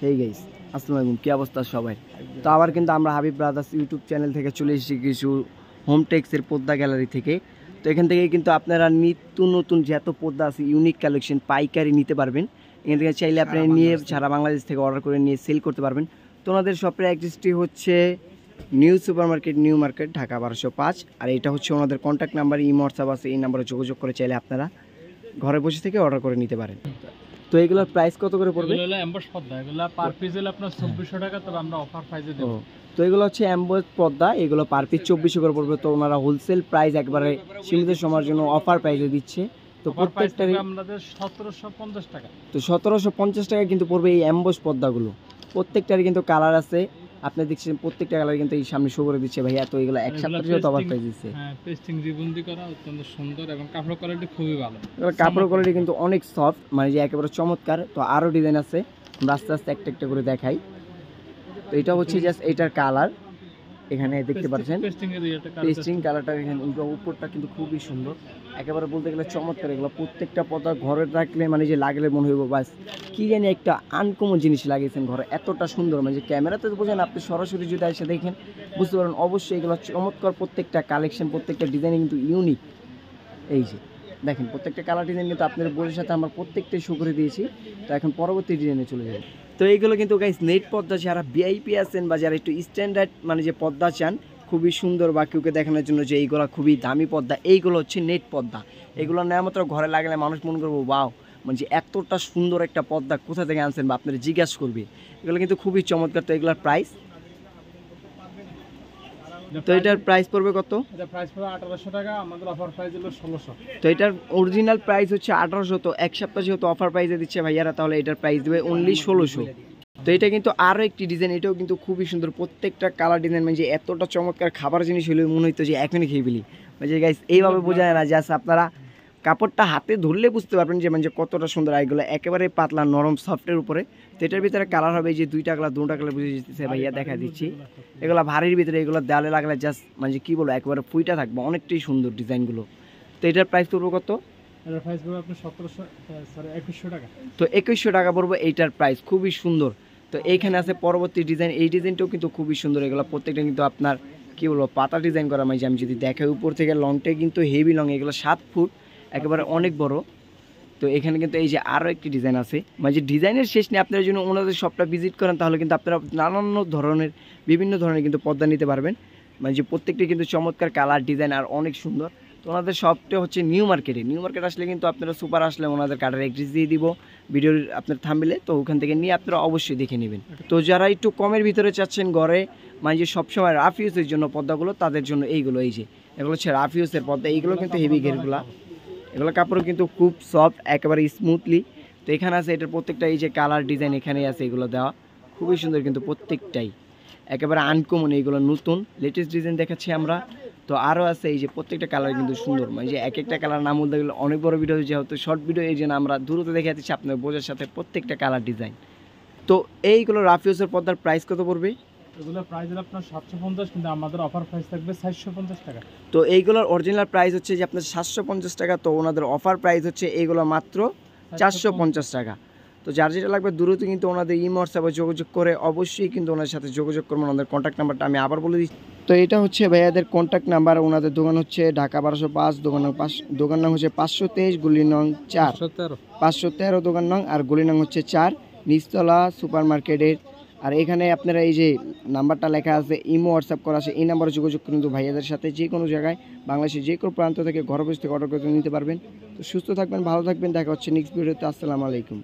Hey guys, আসসালামু আলাইকুম। কি অবস্থা সবাই? তো আবার কিন্তু আমরা হাবিব ব্রাদার্স ইউটিউব চ্যানেল থেকে চলে এসেছি কিছু হোম টেক্সের পর্দা গ্যালারি থেকে। তো এখান থেকে কিন্তু আপনারা নিত্য নতুন যত পর্দা আছে ইউনিক কালেকশন পাইকারি নিতে পারবেন। এখান থেকে চাইলে আপনি নিয়ে সারা বাংলাদেশ থেকে অর্ডার করে নিয়ে সেল করতে পারবেন। তো ওনাদের শপের অ্যাড্রেসটি হচ্ছে new super market, new market, Dhaka 1205। আর এটা হচ্ছে ওনাদের কন্ট্যাক্ট নাম্বার, ইমো হোয়াটসঅ্যাপ আছে, এই নাম্বারে যোগাযোগ করে চাইলে আপনারা ঘরে বসে থেকে অর্ডার করে নিতে পারেন। তো এগুলোর প্রাইস কত করে পড়বে? এগুলো হলো এমবস পর্দা, এগুলো পার পিস হলো আপনার 2400 টাকা, তবে আমরা অফার প্রাইসে দেব। তো এগুলো হচ্ছে এমবস পর্দা, এগুলো পার পিস 2400 করে পড়বে। তো ওনারা হোলসেল প্রাইস একবারে সীমিত সময়ের জন্য অফার প্রাইসে দিচ্ছে। তো প্রত্যেকটারই আমাদের 1750 টাকা। তো 1750 টাকা কিন্তু পড়বে এই এমবস পর্দাগুলো। প্রত্যেকটারই কিন্তু কালার আছে, আপনি দেখছেন প্রত্যেকটা কালার কিন্তু এই সামনে শো করে দিচ্ছে ভাইয়া। তো এগুলো এক সপ্তাহের অফার প্রাইস দিচ্ছে। হ্যাঁ, পেস্টিং রিবন্দি করা অত্যন্ত সুন্দর এবং কাপড় কোয়ালিটি খুবই ভালো। কাপড় কোয়ালিটি কিন্তু অনেক সফট, মানে যে একেবারে চমৎকার। তো আরও ডিজাইন আছে, আমরা আস্তে আস্তে একটা একটা করে দেখাই। তো এটা হচ্ছে জাস্ট এটার কালার, এখানে দেখতে পাচ্ছেন পেস্টিং কালারটা। এখানে উপরটা কিন্তু খুবই সুন্দর, একেবারে বলতে গেলে চমৎকার। এগুলো প্রত্যেকটা পর্দা ঘরে রাখলে মানে যে লাগলে মনে হইব বাস কি জানি একটা আনকমন জিনিস লাগিয়েছেন ঘরে, এতটা সুন্দর। মানে যে ক্যামেরাতে তো বোঝেন, আপনি সরাসরি যদি এসে দেখেন বুঝতে পারেন অবশ্যই এগুলো চমৎকার। প্রত্যেকটা কালেকশন, প্রত্যেকটা ডিজাইন কিন্তু ইউনিক। এই যে দেখেন প্রত্যেকটা কালার ডিজাইন কিন্তু আপনার বোর্ডের সাথে আমরা প্রত্যেকটাই শো করে দিয়েছি। তো এখন পরবর্তী ডিজাইনে চলে যাবে। তো এইগুলো কিন্তু গাইস নেট পর্দা, যারা ভিআইপি আছেন বা যারা একটু স্ট্যান্ডার্ড মানে যে পর্দা চান খুবই সুন্দর বা কেউকে দেখানোর জন্য যে এইগুলো খুবই দামি পর্দা, এইগুলো হচ্ছে নেট পর্দা। এগুলো নেওয়া মাত্র ঘরে লাগলে মানুষ মনে করবো ওয়াও, মানে যে এতটা সুন্দর একটা পর্দা কোথা থেকে আনছেন বা আপনারা জিজ্ঞাসা করবে। এগুলো কিন্তু খুবই চমৎকার। তো এগুলোর প্রাইস, তো এটার প্রাইস পড়বে কত? এটা প্রাইস পড়বে 1800 টাকা, আমাদের অফার প্রাইস হলো 1600। তো এটার অরিজিনাল প্রাইস হচ্ছে 1800। তো এক সপ্তাহ যেহেতু অফার প্রাইসে দিচ্ছে ভাইয়ারা, তাহলে এটার প্রাইস দেবে অনলি 1600। তো এটা কিন্তু আরও একটি ডিজাইন, এটাও কিন্তু খুবই সুন্দর। প্রত্যেকটা কালার ডিজাইন মানে যে এতটা চমৎকার। খাবার জিনিস হলে মনে হইতো যে এখনই খেয়ে ফেলি। মানে গাইস এইভাবে বোঝা যায় না, জাস্ট আপনারা কাপড়টা হাতে ধরলে বুঝতে পারবেন যে মানে কতটা সুন্দর। এগুলো একেবারে পাতলা নরম সফটের উপরে। তো এটার ভিতরে কালার হবে যে দুইটা কালার বুঝে যেতেছে ভাইয়া, দেখা দিচ্ছি। এগুলো ভারীর ভিতরে, এগুলো দেওয়ালে লাগলে জাস্ট মানে কি বলবো একেবারে ফুইটা থাকবে, অনেকটাই সুন্দর ডিজাইনগুলো। তো এটার প্রাইস পড়বে কত? এটার প্রাইস পড়বে আপনার 2100 টাকা। তো 2100 টাকা পড়বে এইটার প্রাইস, খুবই সুন্দর। তো এইখানে আছে পরবর্তী ডিজাইন, এই ডিজাইনটাও কিন্তু খুবই সুন্দর। এগুলো প্রত্যেকটা কিন্তু আপনার কি বলবো পাতা ডিজাইন করা। মানে আমি যদি দেখাই উপর থেকে, লংটা কিন্তু হেভি লং, এগুলো 7 ফুট, একেবারে অনেক বড়। তো এখানে কিন্তু এই যে আরও একটি ডিজাইন আছে, মানে যে ডিজাইনের শেষ নেই। আপনারা যদি ওনাদের শপটা ভিজিট করেন তাহলে কিন্তু আপনারা নানান ধরনের বিভিন্ন ধরনের কিন্তু পর্দা নিতে পারবেন। মানে যে প্রত্যেকটি কিন্তু চমৎকার কালার ডিজাইন আর অনেক সুন্দর। তো ওনাদের শপটা হচ্ছে নিউ মার্কেটে। নিউ মার্কেট আসলে কিন্তু আপনারা সুপার আসলে ওনাদের কার্ডের অ্যাড্রেস দিয়ে দিব ভিডিওর আপনার থাম্বনেলে। তো ওখান থেকে নিয়ে আপনারা অবশ্যই দেখে নেবেন। তো যারা একটু কমের ভিতরে চাচ্ছেন ঘরে মানে যে সবসময় রাফ ইউজের জন্য পর্দাগুলো, তাদের জন্য এইগুলো, এই যে এগুলো হচ্ছে রাফ ইউজের পর্দা। এইগুলো কিন্তু হেভি ঘেরগুলা, এগুলো কাপড় কিন্তু খুব সফট, একেবারে স্মুথলি। তো এখানে আছে এটার প্রত্যেকটা এই যে কালার ডিজাইন এখানেই আছে, এগুলো দেওয়া খুবই সুন্দর কিন্তু প্রত্যেকটাই একেবারে আনকমন। এইগুলো নতুন লেটেস্ট ডিজাইন দেখাচ্ছি আমরা। তো আরও আছে এই যে প্রত্যেকটা কালার কিন্তু সুন্দর, মানে যে এক একটা কালার নাম বলতে গেলে অনেক বড় ভিডিও, যেহেতু শর্ট ভিডিও এই জন্য আমরা দ্রুত দেখে যাচ্ছি আপনার বোঝার সাথে প্রত্যেকটা কালার ডিজাইন। তো এইগুলো রাফ ইউজের পর্দার প্রাইস কত পড়বে? এগুলো প্রাইস হলো আপনার 750, কিন্তু আমাদের অফার প্রাইস থাকবে 450 টাকা। তো এইগুলোর অরিজিনাল প্রাইস হচ্ছে যে আপনার 750 টাকা। তো ওনাদের অফার প্রাইস হচ্ছে এইগুলো মাত্র 450 টাকা। তো যার যেটা লাগবে দ্রুত কিন্তু ওনাদের ইমো হোয়াটসঅ্যাপে যোগাযোগ করে অবশ্যই কিন্তু ওনার সাথে যোগাযোগ করবেন। ওনাদের কন্ট্যাক্ট নাম্বারটা আমি আবার বলে দিচ্ছি। তো এটা হচ্ছে ভাইয়াদের কন্ট্যাক্ট নাম্বার। ওনাদের দোকান হচ্ছে ঢাকা 1205, দোকান নাম হচ্ছে 523, গলি নং 4, 513 দোকান নং, আর গলি নং হচ্ছে 4, নিচতলা সুপার মার্কেটের। আর এখানে আপনারা এই যে নাম্বারটা লেখা আছে, ইমো হোয়াটসঅ্যাপ করা আছে, এই নাম্বারে যোগাযোগ করে কিন্তু ভাইয়াদের সাথে যে কোনো জায়গায় বাংলাদেশের যে কোনো প্রান্ত থেকে ঘরে বসে থেকে অর্ডার করে নিতে পারবেন। তো সুস্থ থাকবেন, ভালো থাকবেন, দেখা হচ্ছে নেক্সট ভিডিওতে। আসসালামু আলাইকুম।